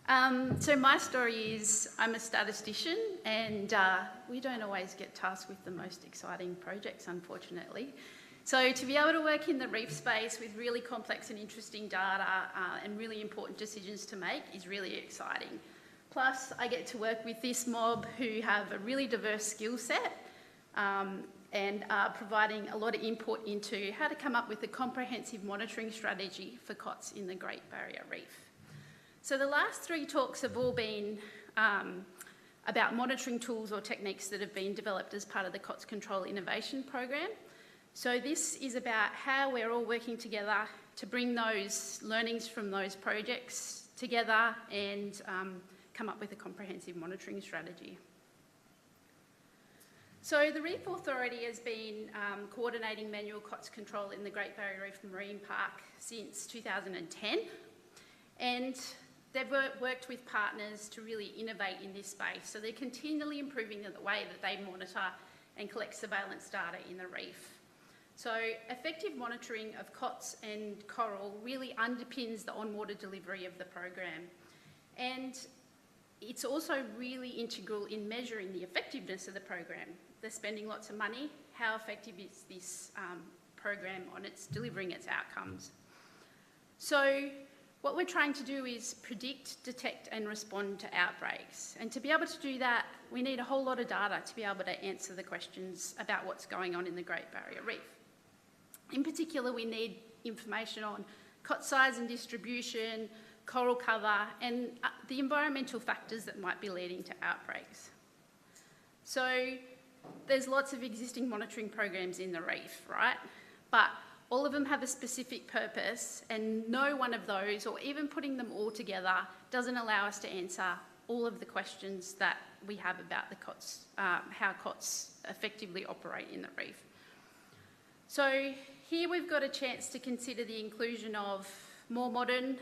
So my story is I'm a statistician, and we don't always get tasked with the most exciting projects, unfortunately. So to be able to work in the reef space with really complex and interesting data and really important decisions to make is really exciting. Plus, I get to work with this mob who have a really diverse skill set and are providing a lot of input into how to come up with a comprehensive monitoring strategy for COTS in the Great Barrier Reef. So the last three talks have all been about monitoring tools or techniques that have been developed as part of the COTS Control Innovation Program. So this is about how we're all working together to bring those learnings from those projects together and come up with a comprehensive monitoring strategy. So the Reef Authority has been coordinating manual COTS control in the Great Barrier Reef Marine Park since 2010, and they've worked with partners to really innovate in this space. So they're continually improving the way that they monitor and collect surveillance data in the reef. So effective monitoring of COTS and coral really underpins the on-water delivery of the program. And it's also really integral in measuring the effectiveness of the program. They're spending lots of money. How effective is this program on its delivering its outcomes? So what we're trying to do is predict, detect and respond to outbreaks. And to be able to do that, we need a whole lot of data to be able to answer the questions about what's going on in the Great Barrier Reef. In particular, we need information on COTS size and distribution, coral cover, and the environmental factors that might be leading to outbreaks. So there's lots of existing monitoring programs in the reef, right? But all of them have a specific purpose, and no one of those, or even putting them all together, doesn't allow us to answer all of the questions that we have about the COTS, how COTS effectively operate in the reef. So here we've got a chance to consider the inclusion of more modern,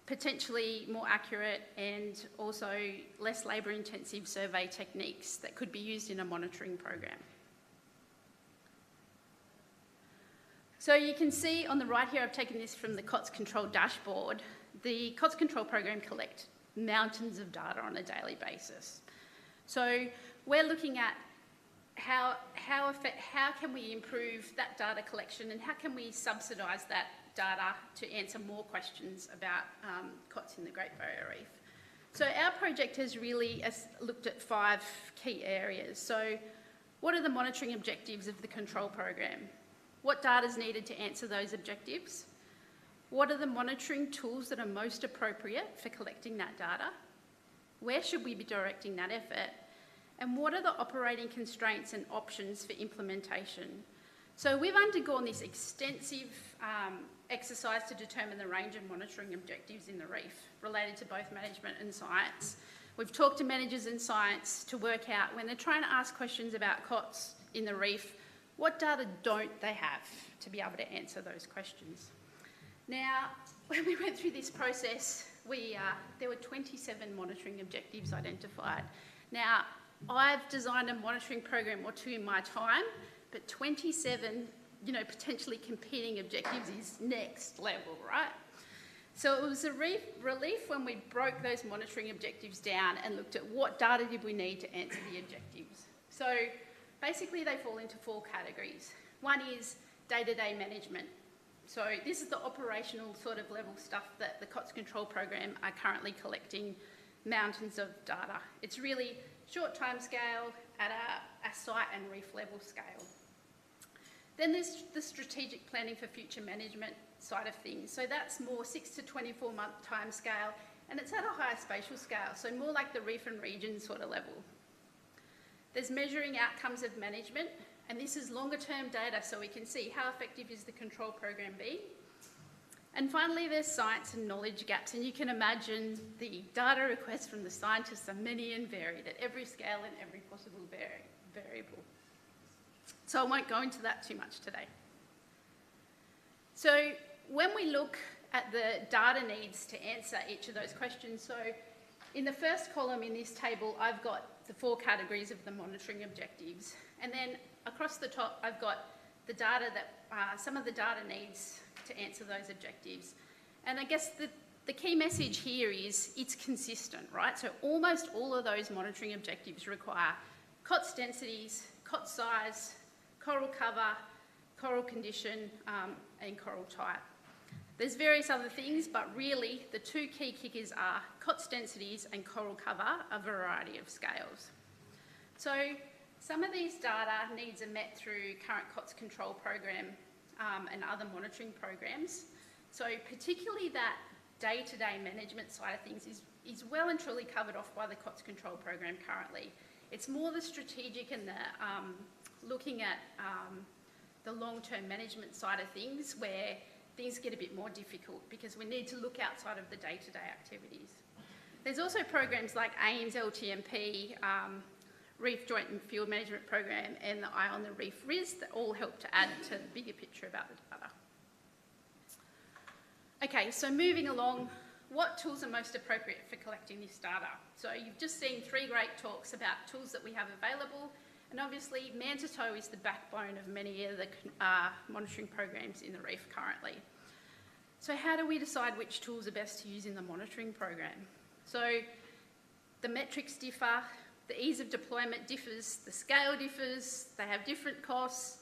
potentially more accurate and also less labour-intensive survey techniques that could be used in a monitoring program. So you can see on the right here, I've taken this from the COTS control dashboard. The COTS control program collects mountains of data on a daily basis. So we're looking at how can we improve that data collection and how can we subsidise that data to answer more questions about COTS in the Great Barrier Reef. So our project has really looked at 5 key areas. So what are the monitoring objectives of the control program? What data is needed to answer those objectives? What are the monitoring tools that are most appropriate for collecting that data? Where should we be directing that effort? And what are the operating constraints and options for implementation? So we've undergone this extensive exercise to determine the range of monitoring objectives in the reef related to both management and science. We've talked to managers and science to work out when they're trying to ask questions about COTS in the reef, what data don't they have to be able to answer those questions? Now, when we went through this process, there were 27 monitoring objectives identified. Now, I've designed a monitoring program or two in my time, but 27, potentially competing objectives is next level, right? So it was a relief when we broke those monitoring objectives down and looked at what data did we need to answer the objectives. So basically they fall into 4 categories. One is day-to-day management. So this is the operational sort of level stuff that the COTS control program are currently collecting mountains of data. It's really short time scale at a site and reef level scale. Then there's the strategic planning for future management side of things. So that's more 6 to 24 month time scale, and it's at a higher spatial scale, so more like the reef and region sort of level. There's measuring outcomes of management, and this is longer term data, so we can see how effective is the control program being. And finally, there's science and knowledge gaps, and you can imagine the data requests from the scientists are many and varied at every scale and every possible variable. So I won't go into that too much today. So when we look at the data needs to answer each of those questions, so in the first column in this table, I've got the 4 categories of the monitoring objectives. And then across the top, I've got the data that, some of the data needs to answer those objectives. And I guess the key message here is it's consistent, right? So almost all of those monitoring objectives require COTS densities, COTS size, coral cover, coral condition, and coral type. There's various other things, but really the two key kickers are COTS densities and coral cover, a variety of scales. So some of these data needs are met through current COTS control program and other monitoring programs. So particularly that day-to-day management side of things is well and truly covered off by the COTS control program currently. It's more the strategic and the looking at the long-term management side of things where things get a bit more difficult because we need to look outside of the day-to-day activities. There's also programs like AIMS, LTMP, Reef Joint and Field Management Program and the Eye on the Reef RIS that all help to add to the bigger picture about the data. Okay, so moving along, what tools are most appropriate for collecting this data? So you've just seen 3 great talks about tools that we have available, and obviously manta tow is the backbone of many of the monitoring programs in the reef currently. So how do we decide which tools are best to use in the monitoring program? So the metrics differ, the ease of deployment differs, the scale differs, they have different costs.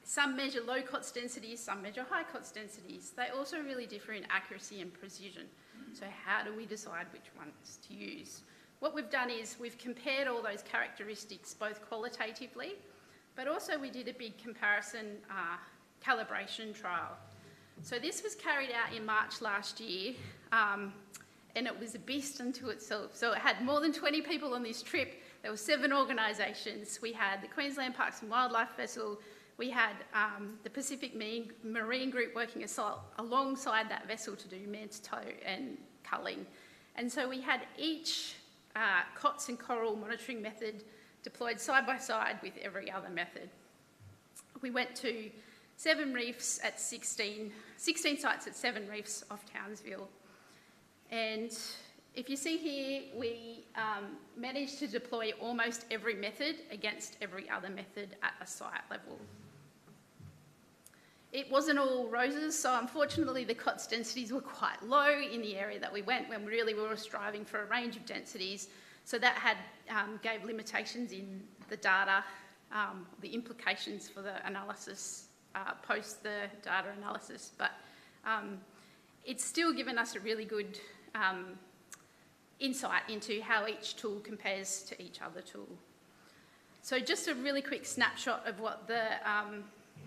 Some measure low COTS densities, some measure high COTS densities. They also really differ in accuracy and precision. So how do we decide which ones to use? What we've done is we've compared all those characteristics both qualitatively, but also we did a big comparison calibration trial. So this was carried out in March last year, and it was a beast unto itself. So it had more than 20 people on this trip. There were 7 organisations. We had the Queensland Parks and Wildlife vessel. We had the Pacific Marine Group working alongside that vessel to do manta tow and culling. And so we had each COTS and coral monitoring method deployed side by side with every other method. We went to 7 reefs at 16 sites at 7 reefs off Townsville. And if you see here, we managed to deploy almost every method against every other method at a site level. It wasn't all roses, so unfortunately the COTS densities were quite low in the area that we went when really we were striving for a range of densities. So that gave limitations in the data, the implications for the analysis post the data analysis, but it's still given us a really good insight into how each tool compares to each other tool. So just a really quick snapshot of what the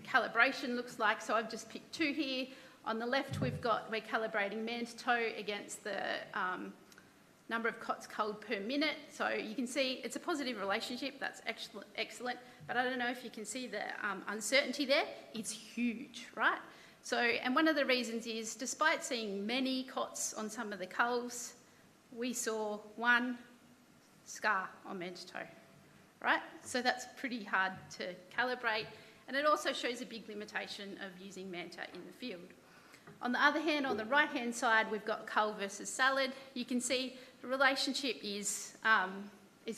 calibration looks like. So I've just picked 2 here. On the left we're calibrating manta tow against the number of COTS culled per minute. So you can see it's a positive relationship, that's excellent, but I don't know if you can see the uncertainty there, it's huge, right? So, and one of the reasons is, despite seeing many COTS on some of the culls, we saw 1 scar on manta tow, right? So that's pretty hard to calibrate, and it also shows a big limitation of using manta in the field. On the other hand, on the right-hand side, we've got cull versus salad. You can see the relationship is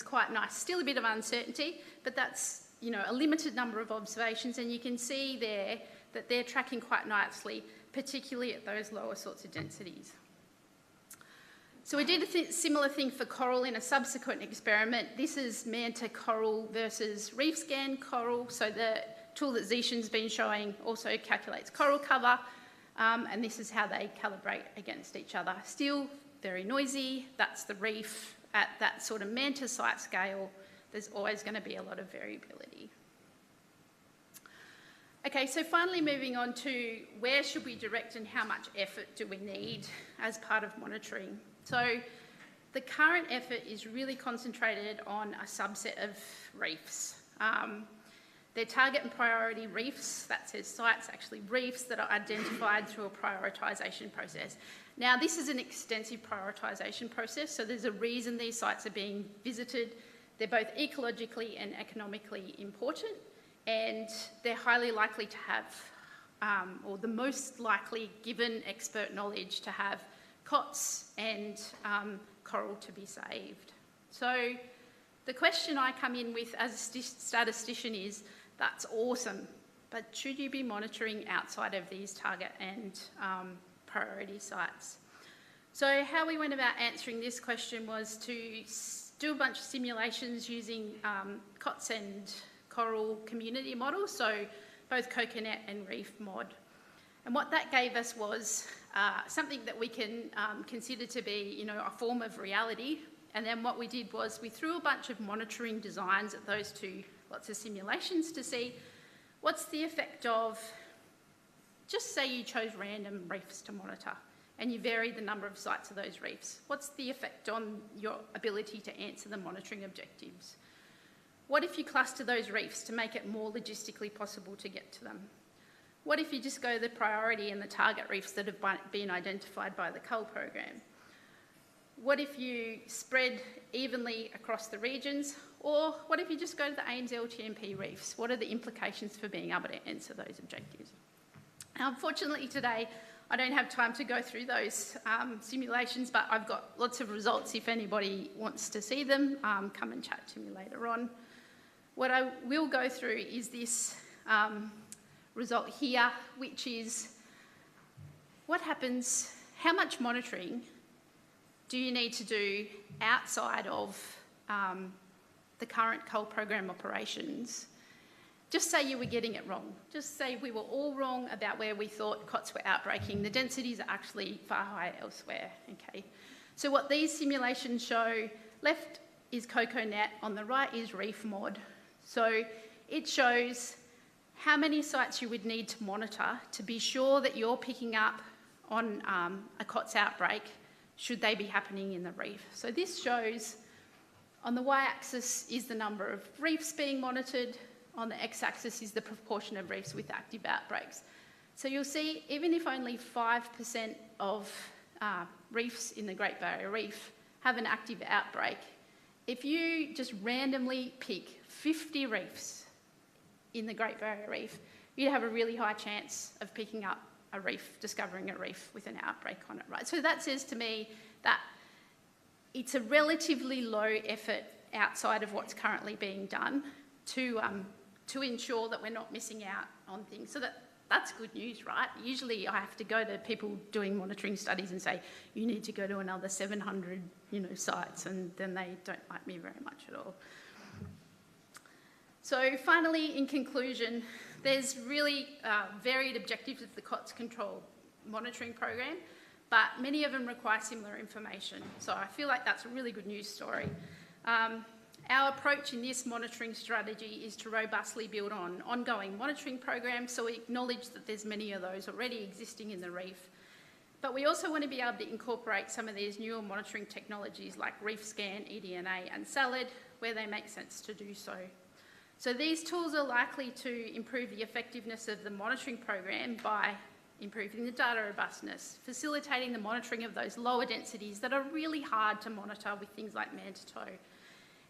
quite nice. Still a bit of uncertainty, but that's, you know, a limited number of observations, and you can see there that they're tracking quite nicely, particularly at those lower sorts of densities. So we did a similar thing for coral in a subsequent experiment. This is manta coral versus Reefscan coral. So the tool that Zishan's been showing also calculates coral cover, and this is how they calibrate against each other. Still very noisy. That's the reef. At that sort of manta site scale, there's always going to be a lot of variability. Okay, so finally moving on to where should we direct and how much effort do we need as part of monitoring. So the current effort is really concentrated on a subset of reefs. They're target and priority reefs, that says sites, actually reefs that are identified through a prioritisation process. Now this is an extensive prioritisation process, so there's a reason these sites are being visited. They're both ecologically and economically important, and they're highly likely to have, or the most likely, given expert knowledge, to have COTS and coral to be saved. So the question I come in with as a statistician is, that's awesome, but should you be monitoring outside of these target and priority sites? So how we went about answering this question was to do a bunch of simulations using COTS and coral community models, so both coconut and reef mod. And what that gave us was something that we can consider to be, you know, a form of reality. And then what we did was we threw a bunch of monitoring designs at those two lots of simulations to see what's the effect of, just say you chose random reefs to monitor and you varied the number of sites of those reefs. What's the effect on your ability to answer the monitoring objectives? What if you cluster those reefs to make it more logistically possible to get to them? What if you just go the priority and the target reefs that have been identified by the cull program? What if you spread evenly across the regions? Or what if you just go to the ANZ LTMP reefs? What are the implications for being able to answer those objectives? Now, unfortunately today, I don't have time to go through those simulations, but I've got lots of results if anybody wants to see them. Come and chat to me later on. What I will go through is this result here, which is what happens, how much monitoring do you need to do outside of the current cull program operations? Just say you were getting it wrong. Just say we were all wrong about where we thought COTS were outbreaking. The densities are actually far higher elsewhere, okay? So what these simulations show, left is CocoNet, on the right is reef mod. So it shows how many sites you would need to monitor to be sure that you're picking up on a COTS outbreak should they be happening in the reef. So this shows on the y-axis is the number of reefs being monitored, on the x-axis is the proportion of reefs with active outbreaks. So you'll see even if only 5% of reefs in the Great Barrier Reef have an active outbreak, if you just randomly pick 50 reefs in the Great Barrier Reef, you'd have a really high chance of picking up a reef, discovering a reef with an outbreak on it, right? So that says to me that it's a relatively low effort outside of what's currently being done to ensure that we're not missing out on things. So that's good news, right? Usually I have to go to people doing monitoring studies and say, you need to go to another 700, sites, and then they don't like me very much at all. So finally, in conclusion, there's really varied objectives of the COTS control monitoring program, but many of them require similar information. So I feel like that's a really good news story. Our approach in this monitoring strategy is to robustly build on ongoing monitoring programs, so we acknowledge that there's many of those already existing in the reef. But we also want to be able to incorporate some of these newer monitoring technologies like Reefscan, eDNA and SALAD, where they make sense to do so. So these tools are likely to improve the effectiveness of the monitoring program by improving the data robustness, facilitating the monitoring of those lower densities that are really hard to monitor with things like manta tow.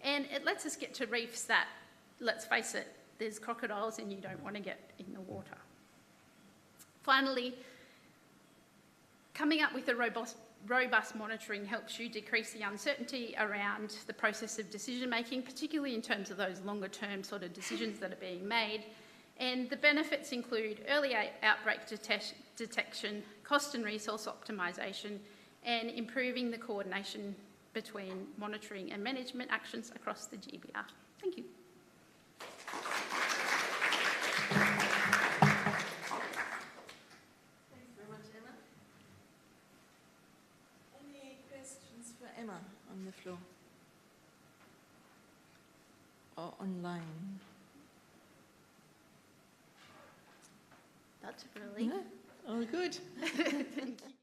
And it lets us get to reefs that, let's face it, there's crocodiles and you don't want to get in the water. Finally, coming up with a robust monitoring helps you decrease the uncertainty around the process of decision making, particularly in terms of those longer term sort of decisions that are being made. And the benefits include early outbreak detection, cost and resource optimisation, and improving the coordination between monitoring and management actions across the GBR. Thank you. Thanks very much, Emma. Any questions for Emma on the floor? Or online? That's a relief. No? Oh, good. Thank you.